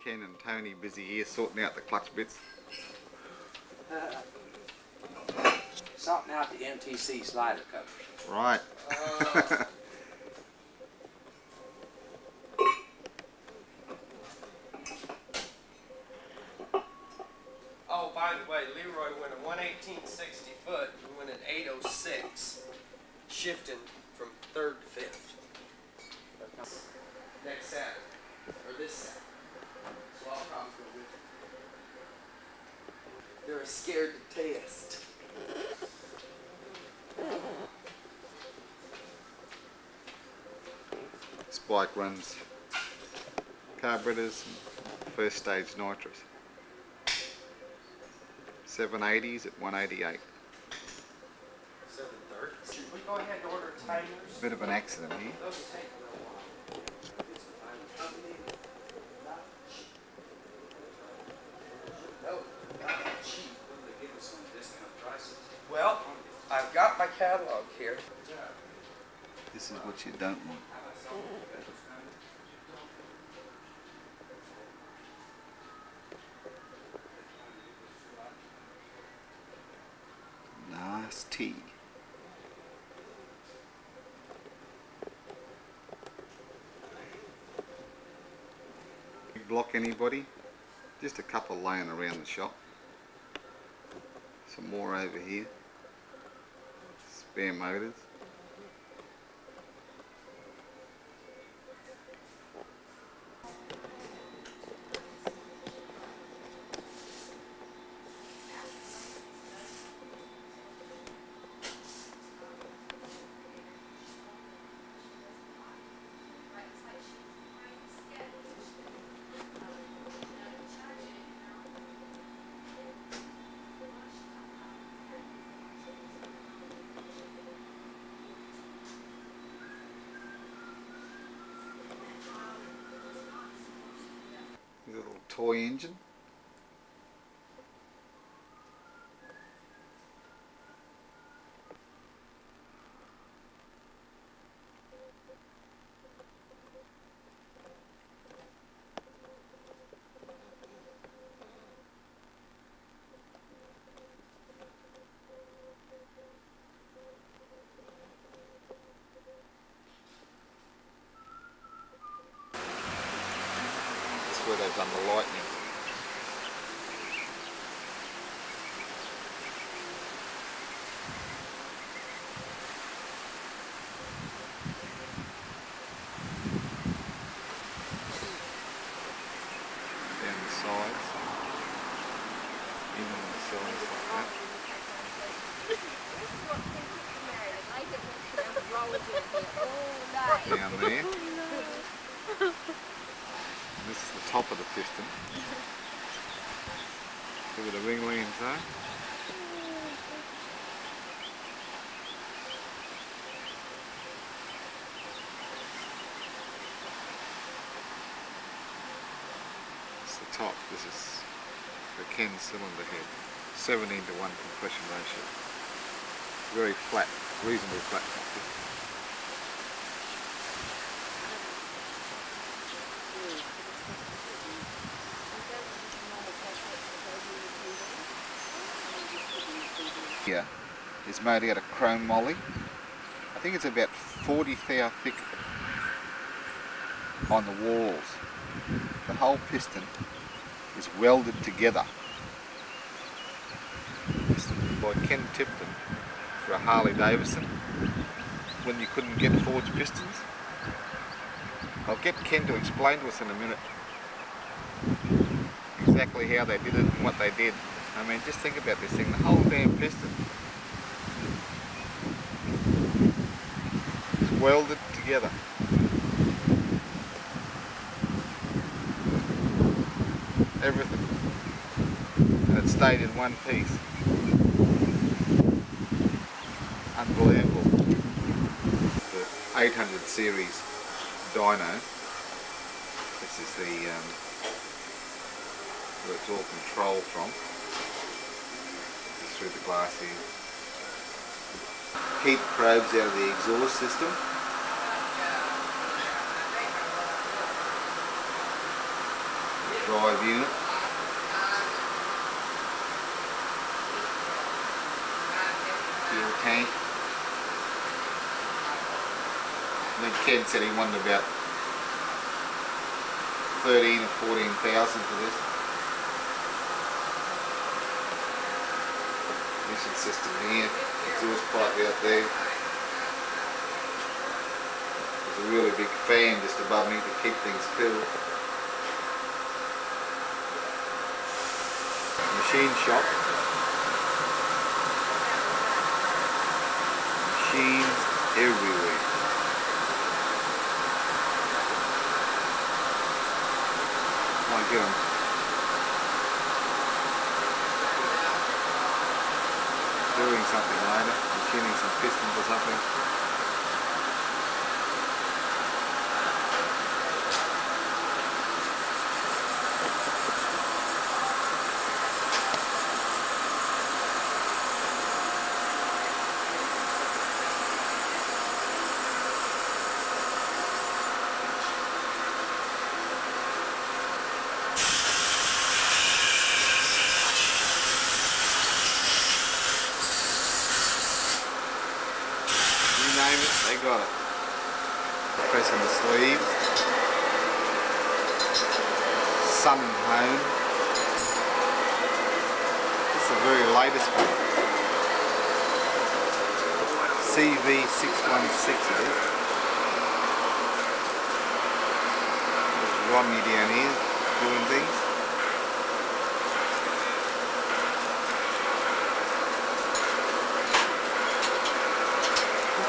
Ken and Tony busy here sorting out the clutch bits. Sorting out the MTC slider covers. Right. Oh, by the way, Leroy went a 118/60 foot. We went an 806, shifting from 3rd to 5th. Next Saturday, or this Saturday. So I'll probably go with it. They're scared to test. This bike runs carburetors and first stage nitrous. 780s at 188. 730. Should we go ahead and order timers? Bit of an accident here. Those take a little while. Well, I've got my catalog here. This is what you don't want. Nasty. Block anybody? Just a couple laying around the shop. Some more over here. Spare motors. A little toy engine. Where they've done the lightning. Down the sides. Even on the sides like that. Down there. This is the top of the piston. Look at the ring lens there. It's the top. This is the Ken cylinder head. 17:1 compression ratio. Very flat, reasonably flat top piston. Here is made out of Chrome Moly. I think it's about 40 thou thick on the walls. The whole piston is welded together. This is by Ken Tipton for a Harley Davidson when you couldn't get forged pistons. I'll get Ken to explain to us in a minute exactly how they did it and what they did. I mean, just think about this thing, the whole damn piston is welded together. Everything. And it stayed in one piece. Unbelievable. The 800 series dyno. This is the where it's all controlled from. Through the glass here. Heat probes out of the exhaust system. drive unit. Fuel tank. I think Ken said he wanted about 13 or 14,000 for this. Ignition system here, exhaust pipe out there. There's a really big fan just above me to keep things cool. Machine shop. Machines everywhere. Might get them. Doing something later, machining some pistons or something. They got it. Pressing the sleeves. Sun home. This is the very latest one. CV616 it is. There's Rodney down here doing things.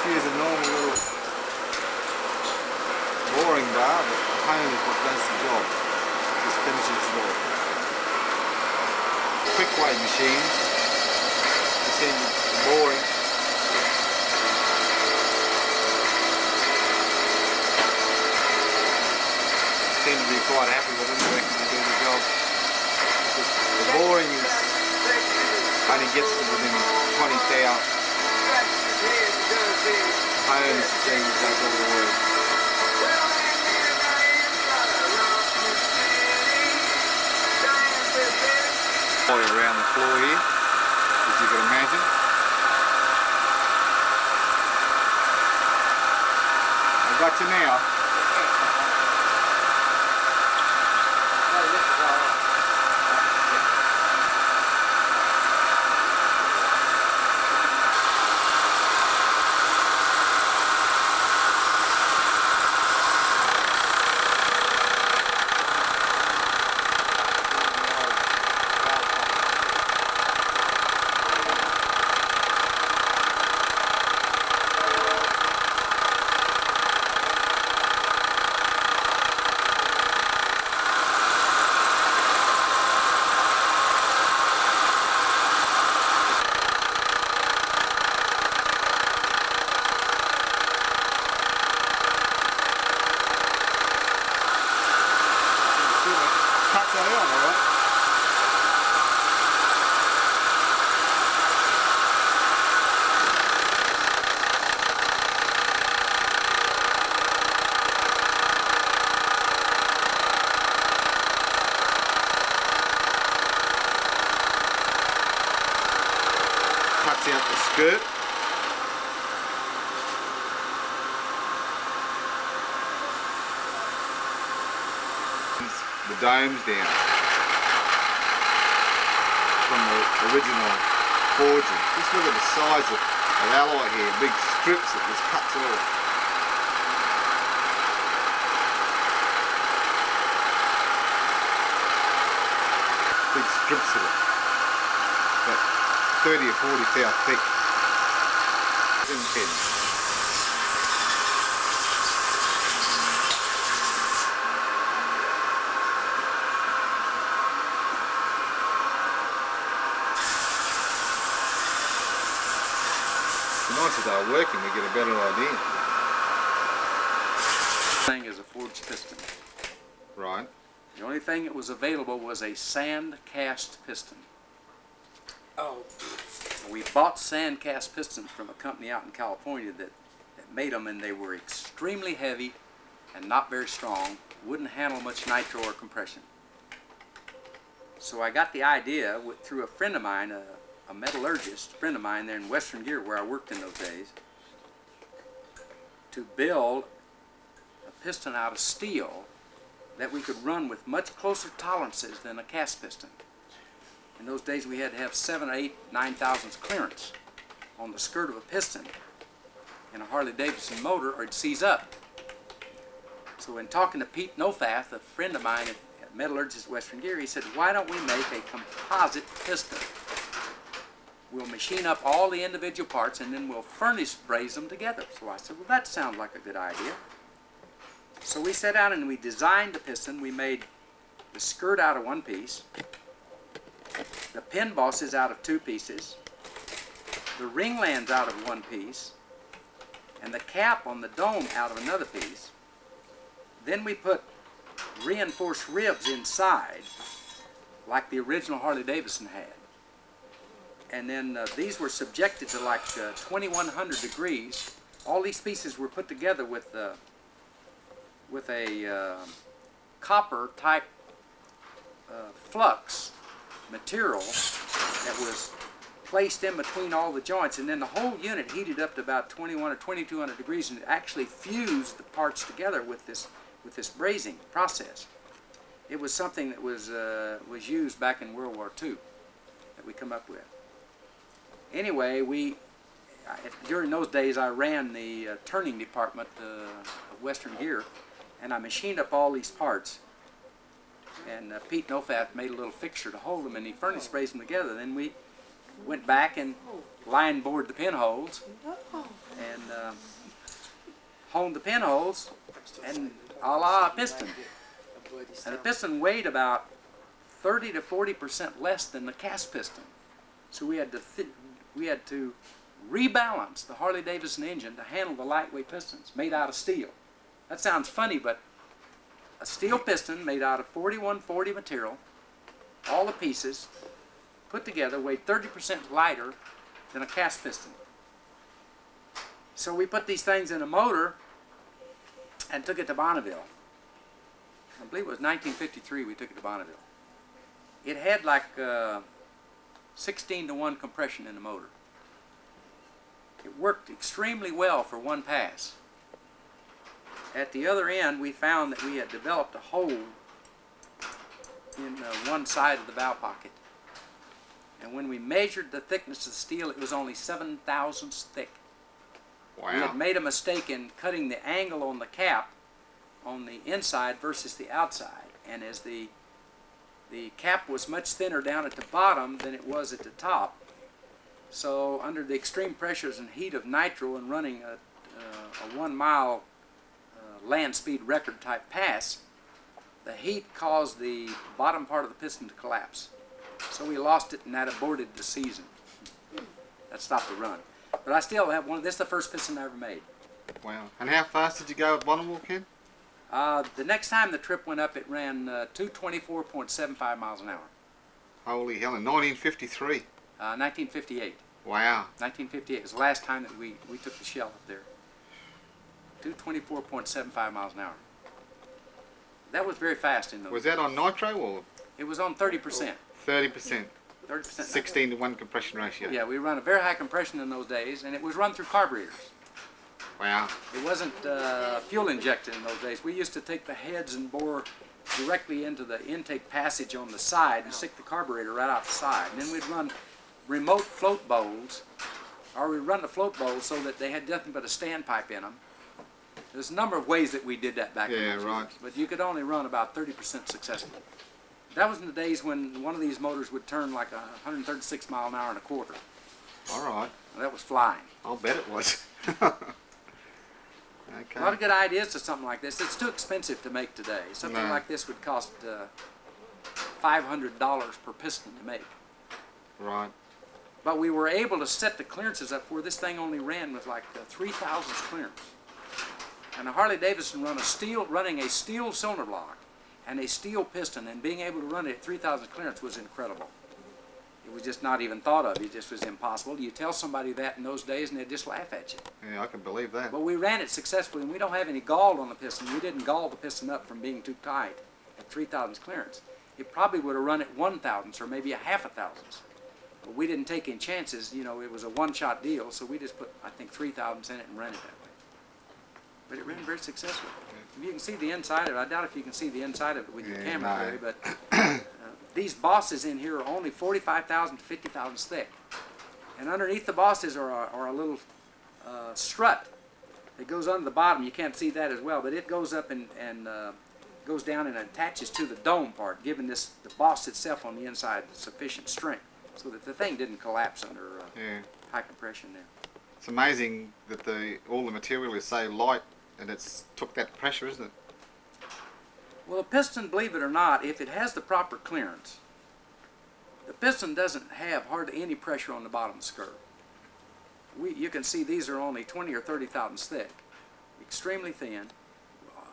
Use a normal little boring bar, but the hone is what does the job. It just finishes it off. Quick way machines, you see the boring. Seem to be quite happy with them, I reckon they do the job. The boring is only gets to within 20 thou. Hone is the thing that does all the work. Around the floor here, as you can imagine. I got you now. Cuts out the skirt. The domes down from the original forging. Just look at the size of alloy here, big strips that just cuts off. Big strips of it. About 30 or 40 thou thick. In pins. The nicer they are working, we get a better idea. Thing is a forged piston. Right. The only thing that was available was a sand cast piston. Oh. We bought sand cast pistons from a company out in California that made them, and they were extremely heavy and not very strong, wouldn't handle much nitro or compression. So I got the idea through a friend of mine, a metallurgist friend of mine there in Western Gear where I worked in those days, to build a piston out of steel that we could run with much closer tolerances than a cast piston. In those days we had to have 7, 8, 9 thousandths clearance on the skirt of a piston in a Harley-Davidson motor or it'd seize up. So in talking to Pete Nofath, a friend of mine at Metallurgist Western Gear, he said, why don't we make a composite piston? We'll machine up all the individual parts and then we'll furnace braze them together. So I said, well, that sounds like a good idea. So we sat down and we designed the piston. We made the skirt out of one piece, the pin bosses out of 2 pieces, the ringlands out of 1 piece, and the cap on the dome out of another piece. Then we put reinforced ribs inside, like the original Harley-Davidson had. And then these were subjected to like 2100 degrees. All these pieces were put together with a copper type flux material that was placed in between all the joints, and then the whole unit heated up to about 21 or 2200 degrees and it actually fused the parts together with this brazing process. It was something that was used back in World War II that we come up with. Anyway, during those days I ran the turning department of Western Gear, and I machined up all these parts. And Pete Nofath made a little fixture to hold them, and he furnace brazed them together. Then we went back and line bored the pinholes and honed the pinholes and a la piston. And the piston weighed about 30 to 40% less than the cast piston. So we had to rebalance the Harley-Davidson engine to handle the lightweight pistons made out of steel. That sounds funny, but a steel piston made out of 4140 material, all the pieces put together weighed 30% lighter than a cast piston. So we put these things in a motor and took it to Bonneville. I believe it was 1953 we took it to Bonneville. It had like 16-to-1 compression in the motor. It worked extremely well for one pass. At the other end, we found that we had developed a hole in one side of the valve pocket. And when we measured the thickness of the steel, it was only 7 thousandths thick. Wow. We had made a mistake in cutting the angle on the cap on the inside versus the outside. And as the cap was much thinner down at the bottom than it was at the top, so under the extreme pressures and heat of nitro and running a 1 mile land speed record type pass, the heat caused the bottom part of the piston to collapse. So we lost it and that aborted the season. That stopped the run. But I still have one. This is the first piston I ever made. Wow. And how fast did you go at Bonneville, Ken? The next time the trip went up, it ran 224.75 miles an hour. Holy hell, in 1953. 1958. Wow. 1958 was the last time that we took the shell up there. 224.75 miles an hour. That was very fast in those. Was that on nitro or? It was on 30%. 30%. 30%. 16-to-1 compression ratio. Yeah, we run a very high compression in those days, and it was run through carburetors. Wow. It wasn't fuel injected in those days. We used to take the heads and bore directly into the intake passage on the side and stick the carburetor right out the side. And then we'd run remote float bowls, or we'd run the float bowls so that they had nothing but a standpipe in them. There's a number of ways that we did that back in those right. years, but you could only run about 30% successfully. That was in the days when one of these motors would turn like 136 mile an hour and a quarter. All right. Well, that was flying. I'll bet it was. Okay. A lot of good ideas to something like this. It's too expensive to make today. Something like this would cost $500 per piston to make. Right. But we were able to set the clearances up where this thing only ran with like 3,000 clearance. And a Harley-Davidson running a steel cylinder block and a steel piston and being able to run it at 3,000 clearance was incredible. It was just not even thought of. It just was impossible. You tell somebody that in those days and they'd just laugh at you. Yeah, I can believe that. But we ran it successfully, and we don't have any gall on the piston. We didn't gall the piston up from being too tight at 3,000 clearance. it probably would have run at 1/1000 or maybe a half a thousandths. But we didn't take any chances. You know, it was a one-shot deal, so we just put, I think, 3/1000 in it and ran it that way. But it ran very successful. If you can see the inside of it, I doubt if you can see the inside of it with your camera, Barry, but these bosses in here are only 45,000 to 50 thousandths thick. And underneath the bosses are a little strut. It goes under the bottom. You can't see that as well, but it goes up and goes down and attaches to the dome part, giving the boss itself on the inside sufficient strength so that the thing didn't collapse under high compression there. It's amazing that all the material is so light and it's took that pressure, isn't it? Well, a piston, believe it or not, if it has the proper clearance, the piston doesn't have hardly any pressure on the bottom of the skirt. You can see these are only 20 or 30 thousandths thick, extremely thin.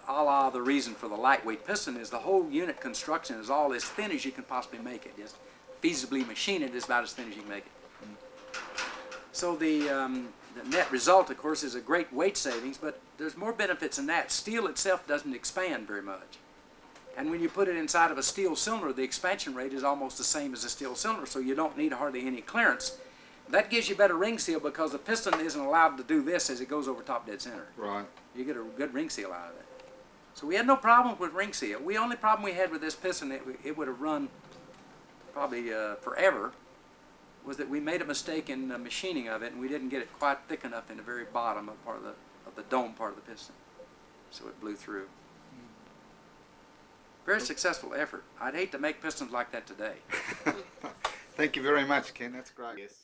A la the reason for the lightweight piston is the whole unit construction is all as thin as you can possibly make it. Just feasibly machine it is about as thin as you can make it. So the net result, of course, is a great weight savings, but there's more benefits than that. Steel itself doesn't expand very much. And when you put it inside of a steel cylinder, the expansion rate is almost the same as a steel cylinder, so you don't need hardly any clearance. That gives you better ring seal because the piston isn't allowed to do this as it goes over top dead center. Right. You get a good ring seal out of it. So we had no problem with ring seal. The only problem we had with this piston, it would have run probably forever, was that we made a mistake in the machining of it and we didn't get it quite thick enough in the very bottom of the dome part of the piston. So it blew through. Very successful effort. I'd hate to make pistons like that today. Thank you very much, Ken. That's great. Yes.